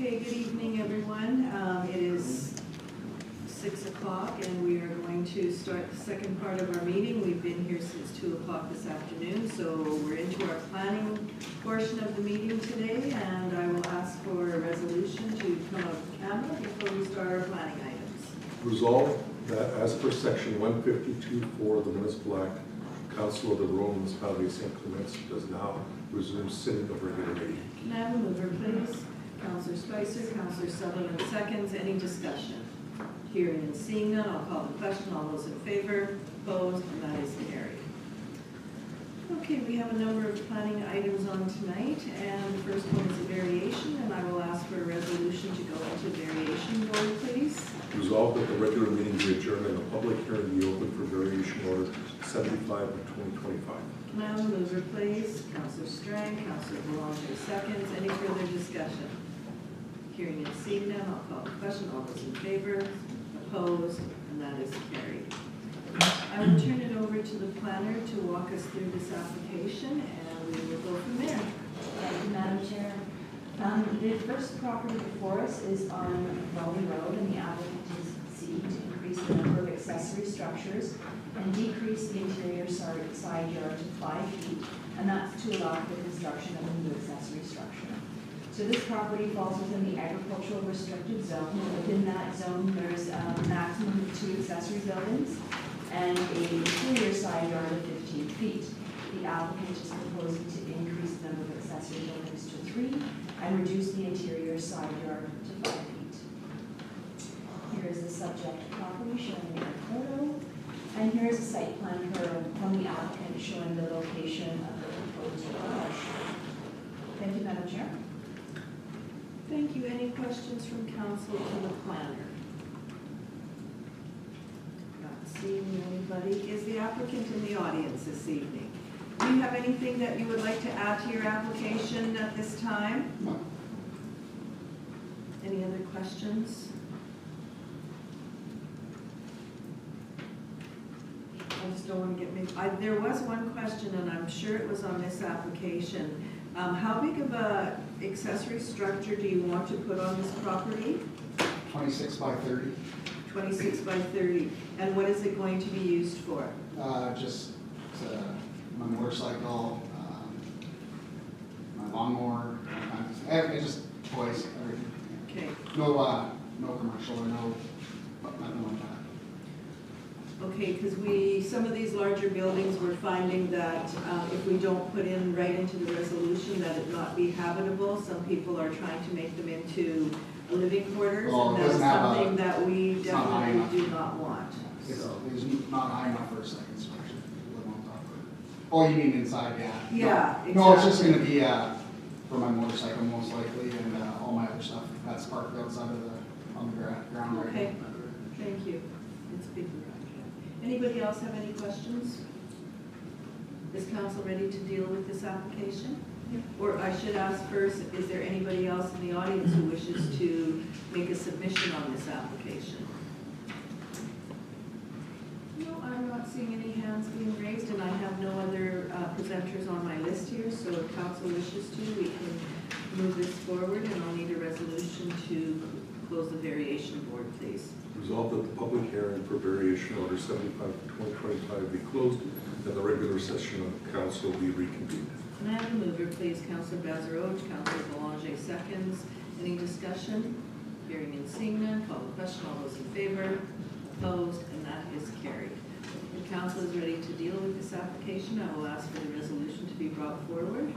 Okay, good evening, everyone. It is 6 o'clock and we are going to start the second part of our meeting. We've been here since 2 o'clock this afternoon, so we're into our planning portion of the meeting today, and I will ask for a resolution to come out of camera before we start our planning items. Resolved that as per section 152.4 of the Municipal Act, Council of the Rural Municipality of St. Clements does now resume sitting of regular meeting. Can I have a mover, please? Councillor Spicer, Councillor Sutherland seconds. Any discussion? Hearing and seeing none, I'll call the question. All those in favor, opposed, and that is carried. Okay, we have a number of planning items on tonight, and the first one is a variation, and I will ask for a resolution to go into variation board, please. Resolved that the regular meeting be adjourned and the public hearing be open for variation order 75 of 2025. Can I have a mover, please? Councillor Strang, Councillor Boulanger seconds. Any further discussion? Hearing and seeing none, I'll call the question. All those in favor, opposed, and that is carried. I will turn it over to the planner to walk us through this application, and we will go from there. Thank you, Madam Chair. The first property before us is on Bowman Road, and the applicant is seeking to increase the number of accessory structures and decrease the interior side yard to 5 feet, and that's to allow for the construction of a new accessory structure. So this property falls within the agricultural restricted zone. Within that zone, there's a maximum of 2 accessory buildings and an interior side yard of 15 feet. The applicant is proposing to increase the number of accessory buildings to 3 and reduce the interior side yard to 5 feet. Here is the subject property shown in the photo, and here is a site plan from the applicant showing the location of the proposed garage. Thank you, Madam Chair. Thank you. Any questions from council to the planner? Not seeing anybody. Is the applicant in the audience this evening? Do you have anything that you would like to add to your application at this time? No. Any other questions? I just don't want to get me. There was one question, and I'm sure it was on this application. How big of a accessory structure do you want to put on this property? 26 by 30. 26 by 30. And what is it going to be used for? Just my motorcycle, my lawnmower, everything, just toys, everything. Okay. No commercial or nothing like that. Okay, because some of these larger buildings, we're finding that if we don't put in right into the resolution that it not be habitable, some people are trying to make them into living quarters, Well, and it that's doesn't have something that we it's not high definitely enough. do not want. It's So. not high enough for a second structure to live on top of it. Oh, you mean inside, yeah. Yeah, No, it's just exactly. going to be for my motorcycle most likely, and all my other stuff that's parked outside of on the ground right Okay. now. Thank you. It's big garage. Anybody else have any questions? Is council ready to deal with this application? Or I should ask first, is there anybody else in the audience who wishes to make a submission on this application? No, I'm not seeing any hands being raised, and I have no other presenters on my list here, so if council wishes to, we can move this forward, and I'll need a resolution to close the variation board, please. Resolved that the public hearing for variation order 75 of 2025 be closed and the regular session of council be reconvened. Can I have a mover, please? Councillor Bazaroge, Councillor Boulanger seconds. Any discussion? Hearing and seeing none, call the question. All those in favor? Opposed? And that is carried. The council is ready to deal with this application. I will ask for the resolution to be brought forward.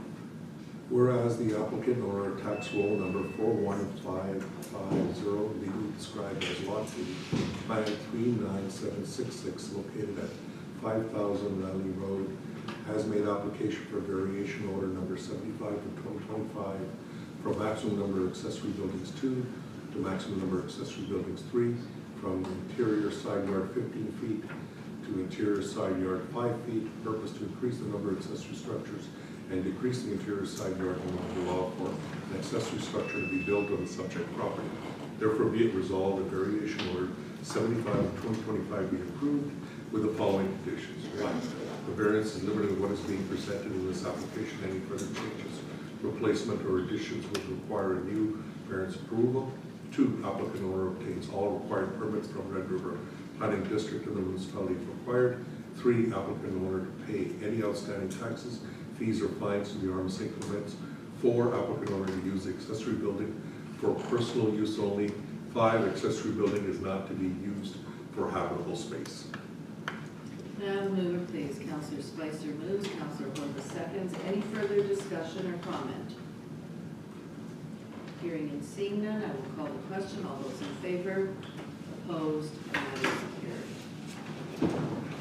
Whereas the applicant owner of tax roll number 41550 legally described as lot 3, plan 39766 located at 5000 Riley Road has made application for variation order number 75 of 2025 from maximum number of accessory buildings 2 to maximum number of accessory buildings 3, from interior side yard 15 feet to interior side yard 5 feet, purpose to increase the number of accessory structures and decrease the interior side yard and allow for an accessory structure to be built on the subject property. Therefore, be it resolved that variation order 75 of 2025 be approved with the following conditions. 1, the variance is limited to what is being presented in this application. Any further changes, replacement, or additions would require a new variance approval. 2, applicant owner obtains all required permits from Red River Planning District and the municipality if required. 3, applicant owner to pay any outstanding taxes, fees, or fines to the Arms St. Clements. 4, applicant owner to use the accessory building for personal use only. 5, accessory building is not to be used for habitable space. Madam Mover, please. Counselor Spicer moves, Counselor Hoagland seconds. Any further discussion or comment? Hearing and seeing none, I will call the question. All those in favor? Opposed? And that is carried.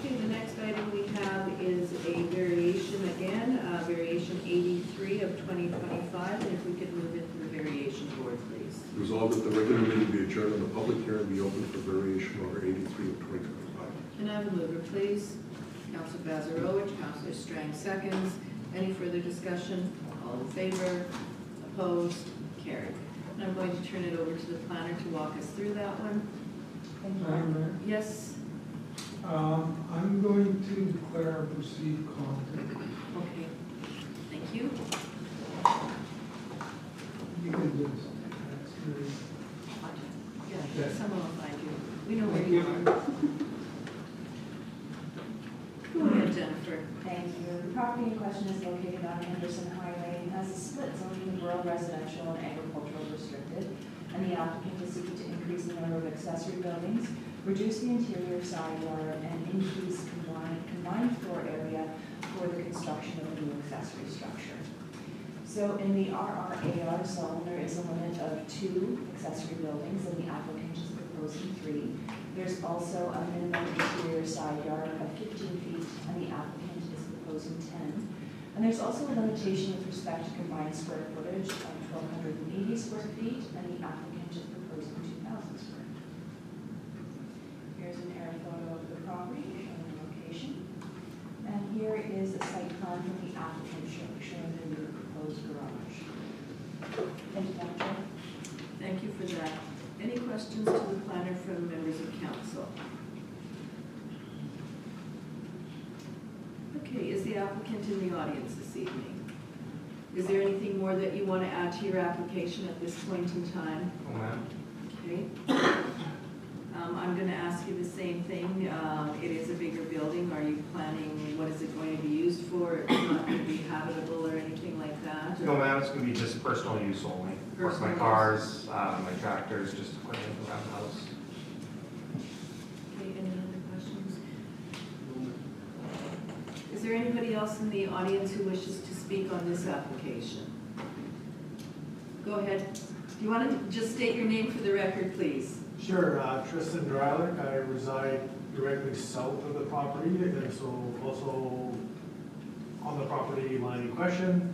Okay, the next item we have is a variation again, variation 83 of 2025. And if we could move into the variation board, please. Resolved that the regular meeting be adjourned and the public hearing be open for variation order 83 of 2025. Can I have a mover, please? Counselor Bazarowicz, Counselor Strang seconds. Any further discussion? All in favor? Opposed? Carried. And I'm going to turn it over to the planner to walk us through that one. Thank you. Madam Mayor, Yes? I'm going to declare a perceived conflict. Okay. Thank you. You can do this. That's very- Yeah, Okay. someone will find you. We know where Thank you you. are. Go ahead, Jennifer. Thank you. The property in question is located on Anderson Highway and has a split zoning of rural residential and agricultural restricted. And the applicant is seeking to increase the number of accessory buildings, reduce the interior side yard, and increase combined floor area for the construction of a new accessory structure. So in the RRAR zone, there is a limit of 2 accessory buildings, and the applicant is proposing 3. There's also a minimum interior side yard of 15 feet, and the applicant is proposing 10. And there's also a limitation with respect to combined square footage of 1,280 square feet, and the applicant is proposing 2,000 square feet. Here's an air photo of the property showing the location. And here is a site plan from the applicant showing the new proposed garage. Thank you, Madam Chair. Thank you for that. Any questions to the planner from members of council? Okay, is the applicant in the audience this evening? Is there anything more that you want to add to your application at this point in time? Okay. I'm going to ask you the same thing. It is a bigger building. Are you planning, what is it going to be used for? It's not going to be habitable or anything like that? No, ma'am, it's going to be just personal use only. Work Personal my use. cars, my tractors, just equipment around the house. Okay, any other questions? Is there anybody else in the audience who wishes to speak on this application? Go ahead. Do you want to just state your name for the record, please? Sure, Tristan Dreilich. I reside directly south of the property, and so also on the property line in question.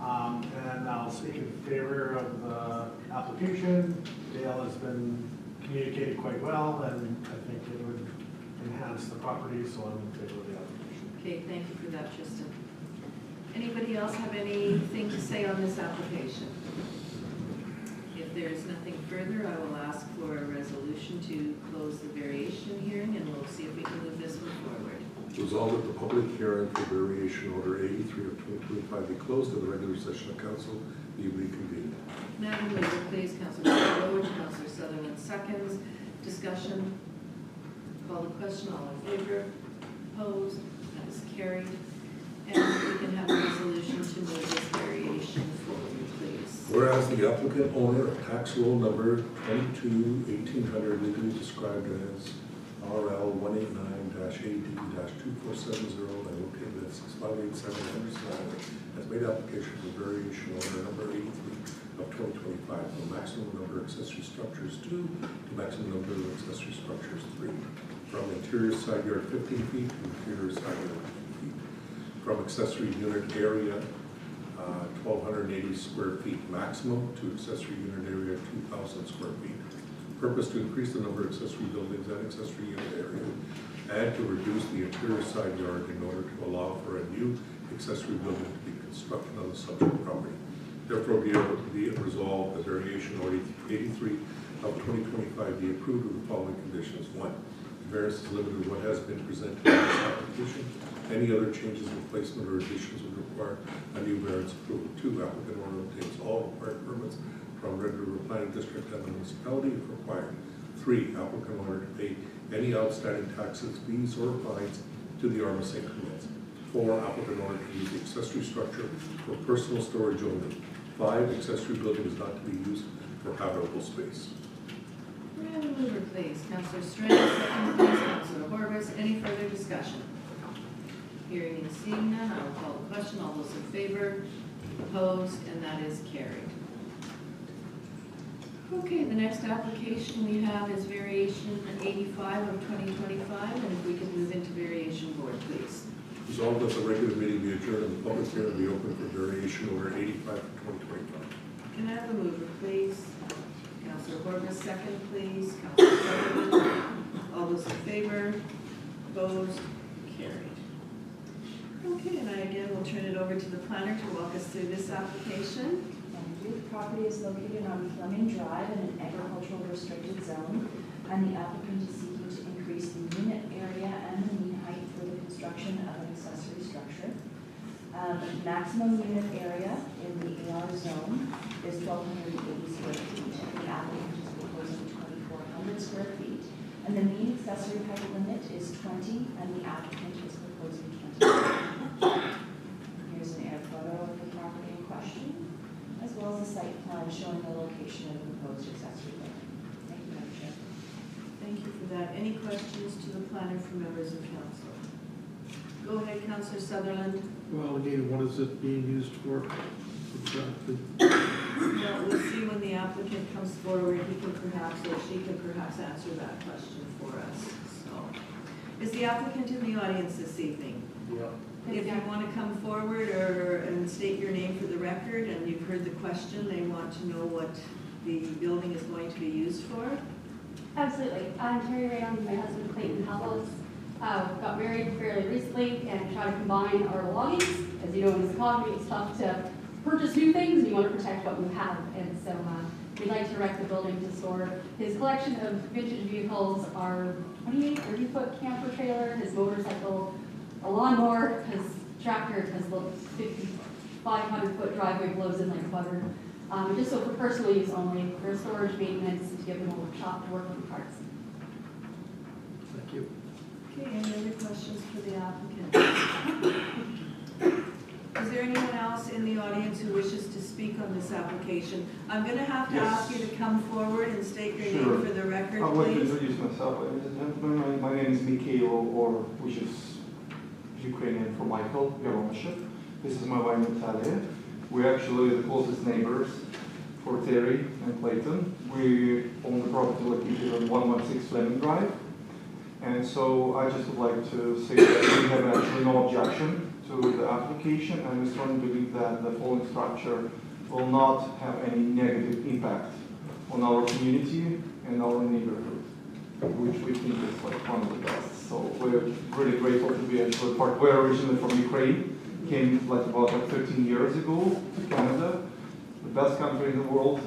And I'll speak in favor of the application. Dale has been communicated quite well, and I think it would enhance the property, so I'm in favor of the application. Okay, thank you for that, Tristan. Anybody else have anything to say on this application? If there is nothing further, I will ask for a resolution to close the variation hearing, and we'll see if we can move this one forward. Resolved that the public hearing for variation order 83 of 2025 be closed and the regular session of council be reconvened. Madam Mover, please. Councilor Bazarowicz, Councilor Sutherland seconds. Discussion. Call the question. All in favor? Opposed? That is carried. And we can have a resolution to move this variation forward, please. Whereas the applicant owner of tax roll number 22-1800 legally described as RL 189-AD-2470 and located at 6587 Henderson Highway has made application for variation order number 83 of 2025 from maximum number of accessory structures 2 to maximum number of accessory structures 3. From interior side yard 15 feet to interior side yard 15 feet. From accessory unit area 1,280 square feet maximum to accessory unit area 2,000 square feet. Purpose to increase the number of accessory buildings and accessory unit area and to reduce the interior side yard in order to allow for a new accessory building to be constructed on the subject property. Therefore, be it resolved that variation order 83 of 2025 be approved with the following conditions. 1. The variance is limited to what has been presented in this application. Any other changes, replacement, or additions would require a new variance approval. 2. Applicant owner obtains all required permits from Red River Planning District and the municipality if required. 3, applicant order to pay any outstanding taxes, fees, or fines to the Armas Inc. commits. 4, applicant order to use the accessory structure for personal storage only. 5, accessory building is not to be used for habitable space. May I have a mover, please? Counselor Strand, second, please, Counselor Horbus. Any further discussion? Hearing and seeing none, I will call the question. All those in favor? Opposed? And that is carried. Okay, the next application we have is variation 85 of 2025, and if we could move into variation board, please. Resolved that the regular meeting be adjourned and the public hearing be open for variation order 85 of 2025. Can I have a mover, please? Counselor Horbus, second, please. Counselor Sutherland. All those in favor? Opposed? Carried. Okay, and I again will turn it over to the planner to walk us through this application. Thank you. The property is located on Fleming Drive in an agricultural restricted zone, and the applicant is seeking to increase the unit area and the mean height for the construction of an accessory structure. Maximum unit area in the AR zone is 1,280 square feet. The applicant is proposing 2,400 square feet, and the mean accessory height limit is 20, and the applicant is proposing 20. Here's an air photo of the property in question, as well as a site plan showing the location of the proposed accessory building. Thank you, Madam Chair. Thank you for that. Any questions to the planner from members of council? Go ahead, Counselor Sutherland. Well, again, what is it being used for? Exactly. Well, we'll see when the applicant comes forward, he can perhaps, or she can perhaps answer that question for us. So, is the applicant in the audience this evening? Yeah. If you want to come forward and state your name for the record, and you've heard the question, they want to know what the building is going to be used for. Absolutely. I'm Terry Rayon, my husband Clayton Hallows. Got married fairly recently and try to combine our belongings. As you know, in this economy, it's tough to purchase new things and you want to protect what you have. And so we'd like to erect the building to store his collection of vintage vehicles, our 28, 30-foot camper trailer, his motorcycle, a lawnmower, his tractor, his little 500-foot driveway blows in like butter. Just so for personal use only, for storage, maintenance, and to give him a workshop to work on parts. Thank you. Okay, any other questions for the applicant? Is there anyone else in the audience who wishes to speak on this application? I'm going to have to ask you to come forward and state your name for the record, I would like to please. introduce myself, ladies and gentlemen. My name is Mikhailo, or which is Ukrainian for Michael Yaroshik. This is my wife Natalia. We're actually the closest neighbors for Terry and Clayton. We own the property located on 116 Fleming Drive. And so I just would like to say that we have actually no objection to the application, and we strongly believe that the following structure will not have any negative impact on our community and our neighborhood, which we think is like one of the best. So we're really grateful to be actually part. We're originally from Ukraine, came like about 13 years ago to Canada, the best country in the world.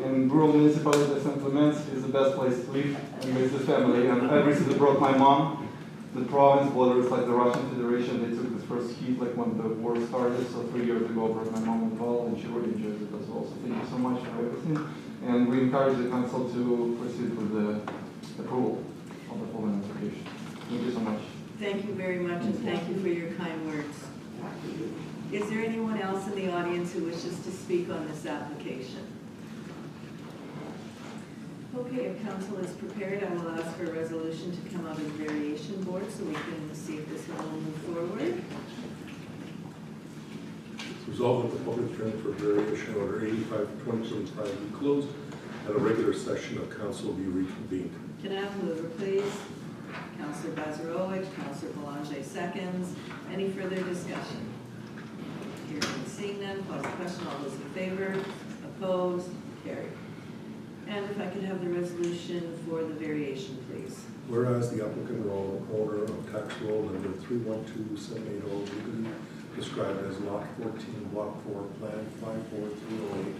And rural municipality of St. Clements is the best place to live and raise the family. And I recently brought my mom. The province borders like the Russian Federation. They took the first heat like when the war started. So 3 years ago I brought my mom as well, and she really enjoys it as well. So thank you so much for everything. And we encourage the council to proceed with the approval of the following application. Thank you so much. Thank you very much, and thank you for your kind words. Is there anyone else in the audience who wishes to speak on this application? Okay, if council is prepared, I will ask for a resolution to come out of the variation board so we can see if this one will move forward. Resolved that the public hearing for variation order 85 of 2025 be closed and a regular session of council be reconvened. Can I have a mover, please? Councilor Bazarowicz, Councilor Belanger seconds. Any further discussion? Hearing and seeing none, call the question. All those in favor? Opposed? Carried. And if I could have the resolution for the variation, please. Whereas the applicant or owner of tax roll number 312780 legally described as lot 14, block 4, plan 54308,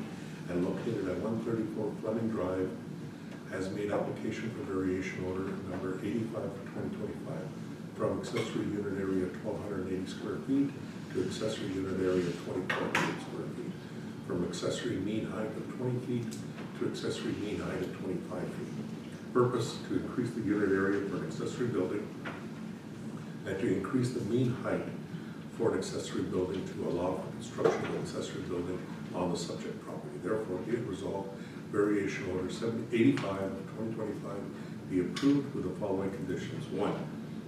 and located at 134 Fleming Drive, has made application for variation order number 85 for 2025 from accessory unit area 1,280 square feet to accessory unit area 2,400 square feet. from accessory mean height of 20 feet to accessory mean height of 25 feet. Purpose, to increase the unit area for an accessory building and to increase the mean height for an accessory building to allow for construction of an accessory building on the subject property. Therefore, be it resolved, variation order 85 of 2025 be approved with the following conditions. 1,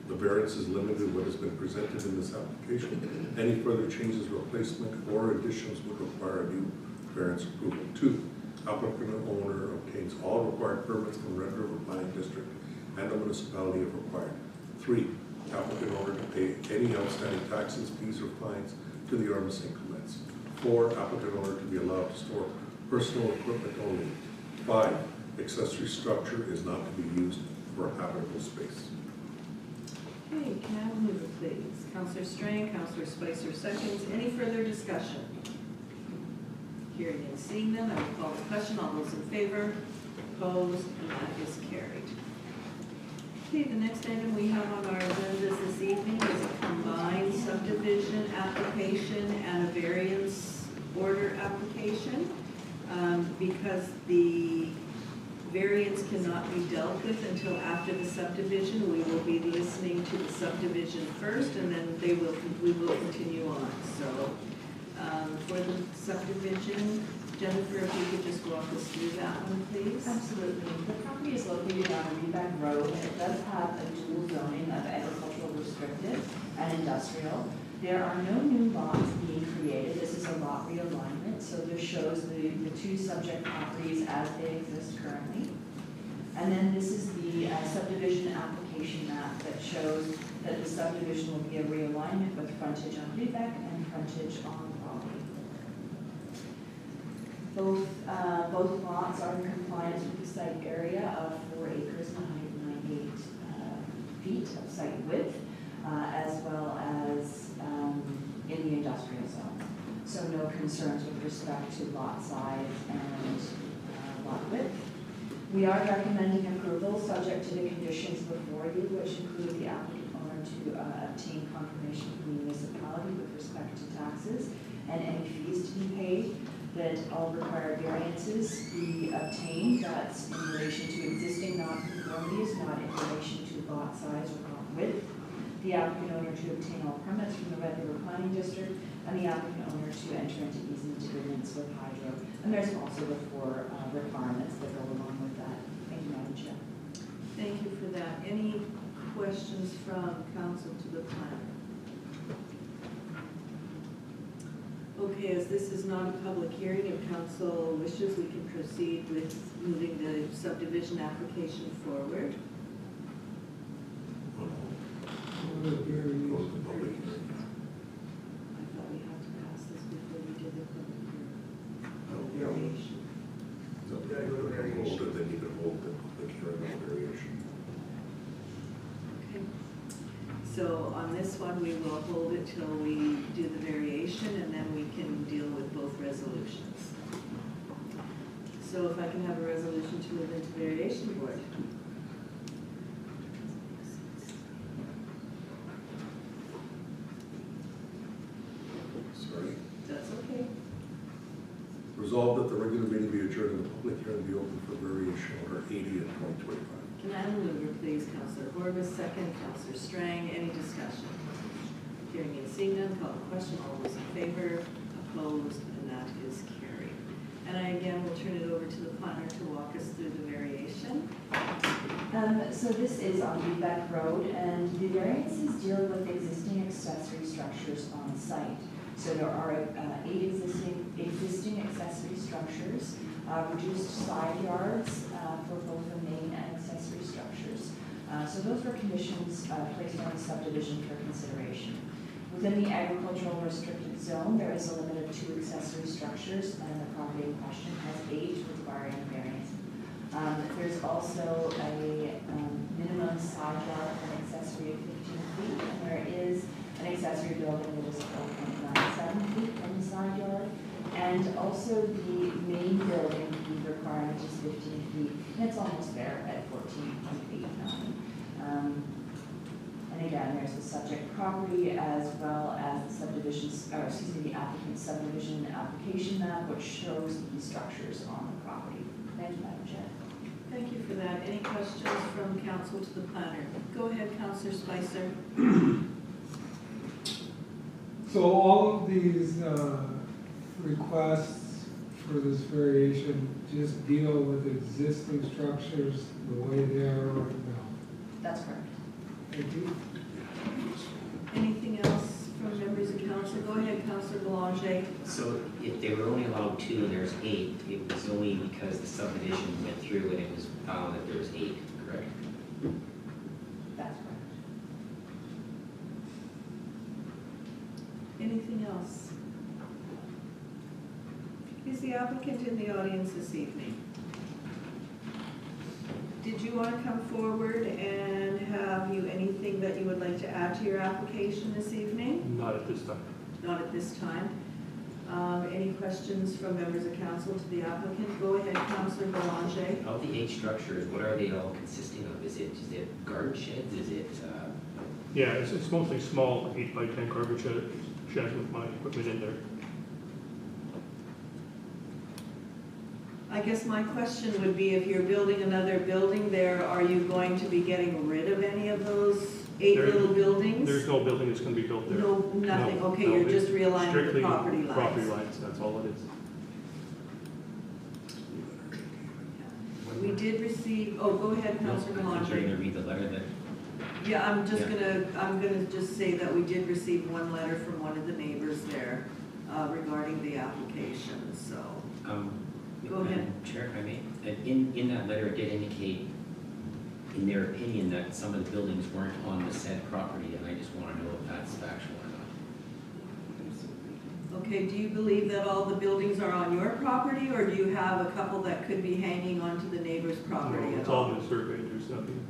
the variance is limited to what has been presented in this application. Any further changes, replacement, or additions would require a new variance approval. 2, applicant owner obtains all required permits from Red River Planning District and the municipality if required. 3, applicant owner to pay any outstanding taxes, fees, or fines to the Arma St. Clements. 4, applicant owner to be allowed to store personal equipment only. 5, accessory structure is not to be used for habitable space. Okay, can I have a mover, please? Counselor Strang, Counselor Spicer seconds. Any further discussion? Hearing and seeing none, I will call the question. All those in favor? Opposed? And that is carried. Okay, the next item we have on our agenda this evening is a combined subdivision application and a variance order application. Because the variance cannot be dealt with until after the subdivision, we will be listening to the subdivision first, and then we will continue on. So for the subdivision, Jennifer, if you could just walk us through that one, please. Absolutely. The property is located on Reedback Road, and it does have a dual zoning of agricultural restricted and industrial. There are no new lots being created. This is a lot realignment, so this shows the two subject properties as they exist currently. And then this is the subdivision application map that shows that the subdivision will be a realignment with frontage on Reedback and frontage on Raleigh. Both lots are in compliance with the site area of 4 acres and 198 feet of site width, as well as in the industrial zone. So no concerns with respect to lot size and lot width. We are recommending approval subject to the conditions before you, which include the applicant owner to obtain confirmation from the municipality with respect to taxes and any fees to be paid, that all required variances be obtained. That's in relation to existing non-conformities, not in relation to lot size or lot width. The applicant owner to obtain all permits from the Red River Planning District, and the applicant owner to enter into easement agreements with Hydro. And there's also the 4 requirements that go along with that. Thank you, Madam Chair. Thank you for that. Any questions from council to the planner? Okay, as this is not a public hearing, if council wishes, we can proceed with moving the subdivision application forward. Go to the public hearing. I thought we had to pass this before we did the public hearing. Yeah. Variation. So we hold it, then you can hold the public hearing on variation. Okay. So on this one, we will hold it till we do the variation, and then we can deal with both resolutions. So if I can have a resolution to move into variation board. Sorry. That's okay. Resolved that the regular meeting be adjourned and the public hearing be open for variation order 80 of 2025. Can I have a mover, please? Counselor Horwath, second. Counselor Strang, any discussion? Hearing and seeing none, call the question. All those in favor, opposed, and that is carried. And I again will turn it over to the planner to walk us through the variation. So this is on Reedback Road, and the variances deal with existing accessory structures on site. So there are 8 existing accessory structures, reduced side yards for both the main and accessory structures. So those were conditions placed on the subdivision for consideration. Within the agricultural restricted zone, there is a limit of 2 accessory structures, and the property in question has 8 requiring variance. There's also a minimum side yard for an accessory of 15 feet, and there is an accessory building that is 4.97 feet from the side yard. And also the main building, the requirement is 15 feet, and it's almost there at 14.89. And again, there's the subject property as well as the subdivision, or excuse me, the applicant subdivision application map, which shows the structures on the property. Thank you, Madam Chair. Thank you for that. Any questions from council to the planner? Go ahead, Councillor Spicer. So all of these requests for this variation just deal with existing structures the way they are right now. That's correct. Thank you. Anything else from members of council? Go ahead, Councillor Belanger. So if they were only allowed 2 and there's 8, it was only because the subdivision went through and it was found that there was 8, correct? That's correct. Anything else? Is the applicant in the audience this evening? Did you want to come forward and have you anything that you would like to add to your application this evening? Not at this time. Not at this time. Any questions from members of council to the applicant? Go ahead, Councillor Belanger. Of the 8 structures, what are they all consisting of? Is it garden sheds? Is it, Yeah, it's mostly small 8x10 garbage sheds with my equipment in there. I guess my question would be, if you're building another building there, are you going to be getting rid of any of those 8 There- little buildings? There's no building that's gonna be built there. No, nothing, No, okay, no, you're it's just realigning the strictly property lines. Property lines, that's all it is. We did receive, oh, go ahead, Councillor I think you're Belanger. gonna read the letter that, Yeah, I'm Yeah. gonna just say that we did receive one letter from one of the neighbors there regarding the application, so. Go ahead. Madam Chair, if I may, in that letter, it did indicate, in their opinion, that some of the buildings weren't on the said property, and I just wanna know if that's factual or not. Okay, do you believe that all the buildings are on your property, or do you have a couple that could be hanging onto the neighbor's property No, at it's all all? been surveyed, there's nothing.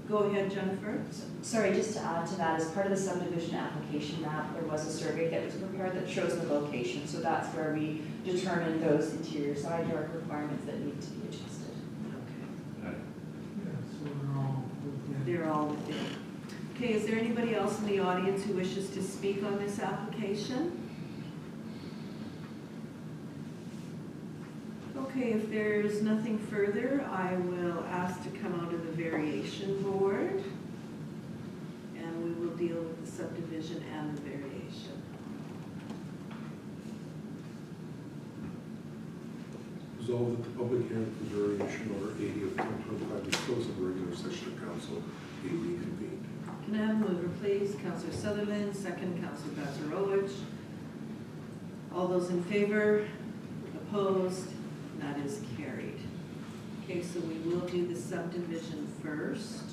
Go ahead, Jennifer. Sorry, just to add to that, as part of the subdivision application map, there was a survey that was prepared that shows the location. So that's where we determined those interior side yard requirements that need to be adjusted. Okay, Got it. Yeah, so they're all within. they're all within. Okay, is there anybody else in the audience who wishes to speak on this application? Okay, if there's nothing further, I will ask to come out of the variation board, and we will deal with the subdivision and the variation. Resolved that the public hearing for variation order 80 of 2025 is closed and the regular session of council be reconvened. Can I have a mover, please? Councillor Sutherland, second, Councillor Bazarowicz. All those in favor? Opposed? That is carried. Okay, so we will do the subdivision first.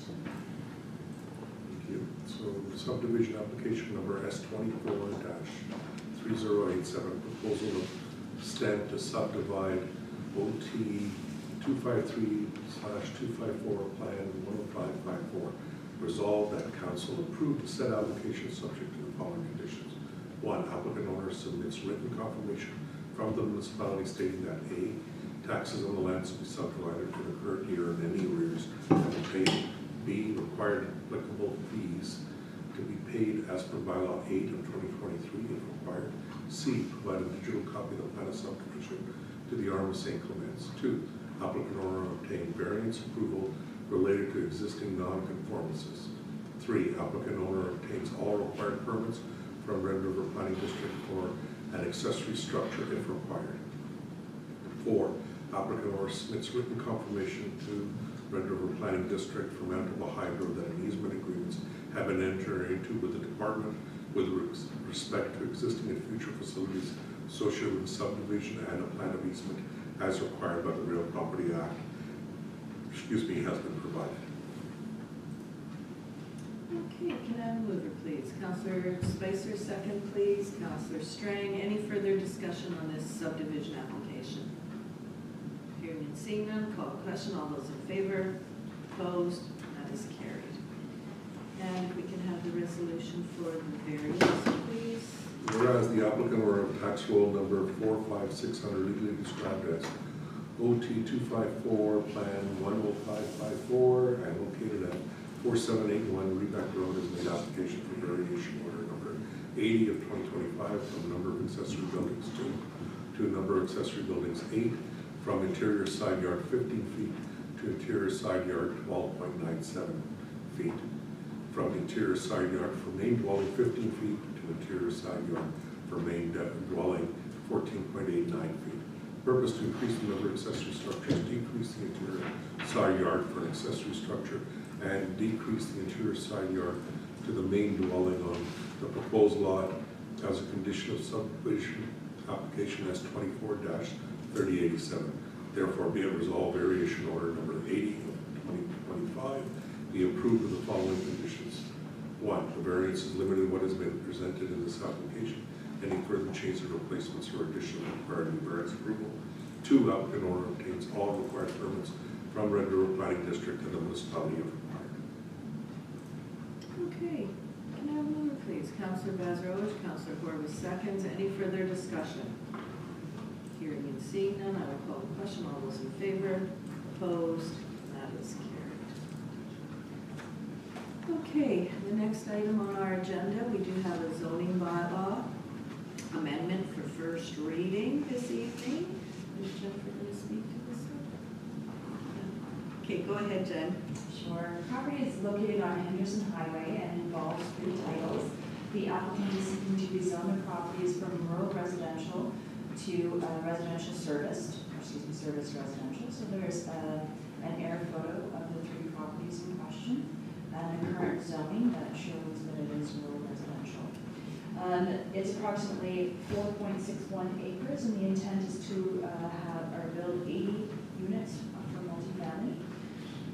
Thank you. So the subdivision application number S24-3087, proposal of STEM to subdivide OT 253/254 Plan 10554. Resolved that council approve the said application subject to the following conditions. 1, applicant owner submits written confirmation from the municipality stating that A, taxes on the lands to be subdivided for the current year and any arrears to be paid. B, required applicable fees to be paid as per bylaw 8 of 2023 if required. C, provide a digital copy of the plan of subdivision to the Arm of St. Clements. 2, applicant owner obtain variance approval related to existing non-conformances. 3, applicant owner obtains all required permits from Red River Planning District for an accessory structure if required. 4, applicant owner submits written confirmation to Red River Planning District for Manitoba Hydro that an easement agreements have been entered into with the department with respect to existing and future facilities associated with the subdivision and a plan of easement as required by the Real Property Act, has been provided. Okay, can I have a mover, please? Councillor Spicer, second, please. Councillor Strang, any further discussion on this subdivision application? Hearing and seeing none, call the question. All those in favor? Opposed? That is carried. And if we can have the resolution for the variance, please. Whereas the applicant or of tax roll number 45600 legally described as OT 254 Plan 10554 and located at 4781 Rebec Road has made application for variation order number 80 of 2025 from number of accessory buildings 2 to number of accessory buildings 8, from interior side yard 15 feet to interior side yard 12.97 feet, from interior side yard for main dwelling 15 feet to interior side yard for main dwelling 14.89 feet. Purpose to increase the number of accessory structures, decrease the interior side yard for an accessory structure, and decrease the interior side yard to the main dwelling on the proposed lot as a condition of subdivision application S 24-3087. Therefore, be it resolved, variation order number 80 of 2025 be approved with the following conditions. 1, the variance is limited to what has been presented in this application. Any further changes or replacements or additional required new variance approval. 2, applicant owner obtains all required permits from Red River Planning District and the municipality of Park. Okay, can I have a mover, please? Councillor Bazarowicz, Councillor Corbus seconds. Any further discussion? Hearing and seeing none, I will call the question. All those in favor? Opposed? That is carried. Okay, the next item on our agenda, we do have a zoning bylaw amendment for first reading this evening. Is Jennifer going to speak to this one? Okay, go ahead, Jen. Sure. Property is located on Henderson Highway and involves 3 titles. The applicant is seeking to rezone the properties from rural residential to residential serviced, service residential. So there's an air photo of the 3 properties in question and the current zoning that shows that it is rural residential. It's approximately 4.61 acres, and the intent is to build 80 units for multifamily.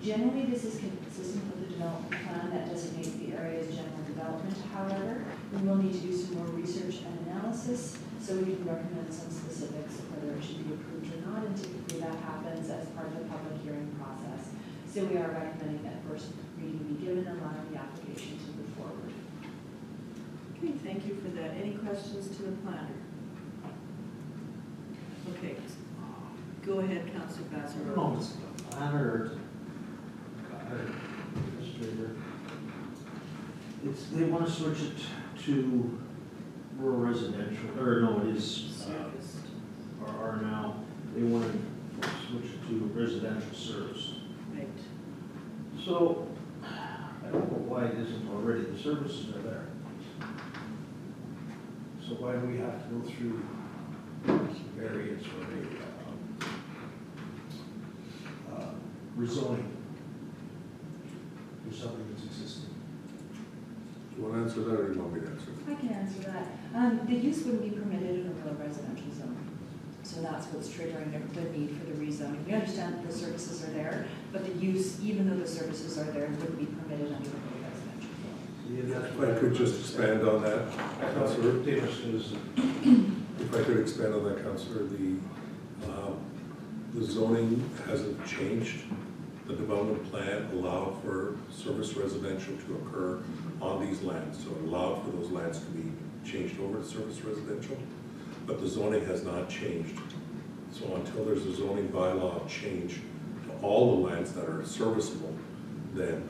Generally, this is consistent with the development plan that designates the area as general development. However, we will need to do some more research and analysis, so we can recommend some specifics of whether it should be approved or not, and typically that happens as part of the public hearing process. So we are recommending that first reading be given and allowing the application to move forward. Okay, thank you for that. Any questions to the planner? Okay, go ahead, Councillor Bazarowicz. No, it's the planner or administrator. They want to switch it to rural residential, or no, it is, Serviced. are now, they want to switch it to residential service. Right. So, I don't know why it isn't already, the services are there. So why do we have to go through some variance or a rezoning for something that's existing? Do you want to answer that, or do you want me to answer? I can answer that. The use wouldn't be permitted in a rural residential zone. So that's what's triggering the need for the rezoning. We understand that the services are there, but the use, even though the services are there, wouldn't be permitted under the rural residential zone. If I could just expand on that, Councillor. If I could expand on that, Councillor, the zoning hasn't changed. The development plan allowed for service residential to occur on these lands. So it allowed for those lands to be changed over to service residential, but the zoning has not changed. So until there's a zoning bylaw change to all the lands that are serviceable, then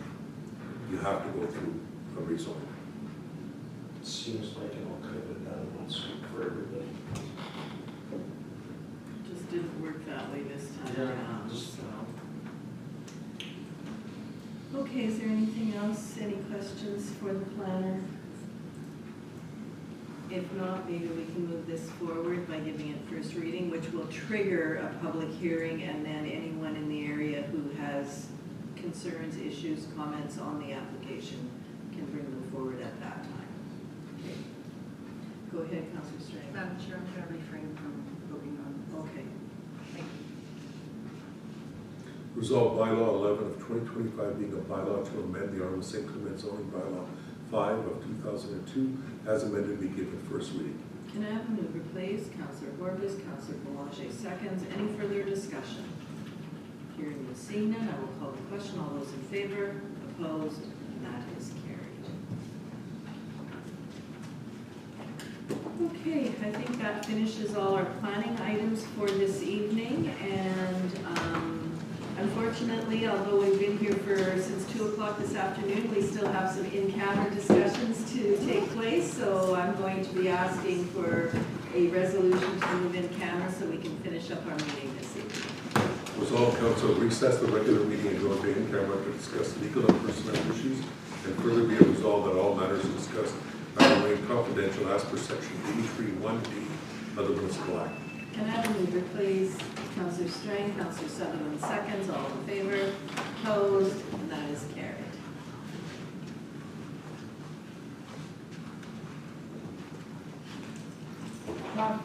you have to go through a rezoning. It seems like it all could have been done once for everybody. Just didn't work that way this time Yeah, around, just- so. Okay, is there anything else? Any questions for the planner? If not, maybe we can move this forward by giving it first reading, which will trigger a public hearing, and then anyone in the area who has concerns, issues, comments on the application can bring them forward at that time. Okay. Go ahead, Councillor Strang. Madam Chair, I'm going to refrain from voting on this. Okay. Thank you. Resolved bylaw 11 of 2025 being a bylaw to amend the Arm St. Clement zoning bylaw 5 of 2002 as amended be given first reading. Can I have a mover, please? Councillor Corbus, Councillor Boulanger seconds. Any further discussion? Hearing and seeing none, I will call the question. All those in favor? Opposed? And that is carried. Okay, I think that finishes all our planning items for this evening, and Unfortunately, although we've been here since 2 o'clock this afternoon, we still have some in-camera discussions to take place, so I'm going to be asking for a resolution to move in camera so we can finish up our meeting this evening. Resolved, council recess the regular meeting and go into in-camera to discuss legal and personnel issues, and further be it resolved that all matters discussed are remain confidential as per section 83(1)(d) of the Municipal Act. Can I have a mover, please? Councillor Strang, Councillor Sutherland seconds, all in favor, opposed, and that is carried. Not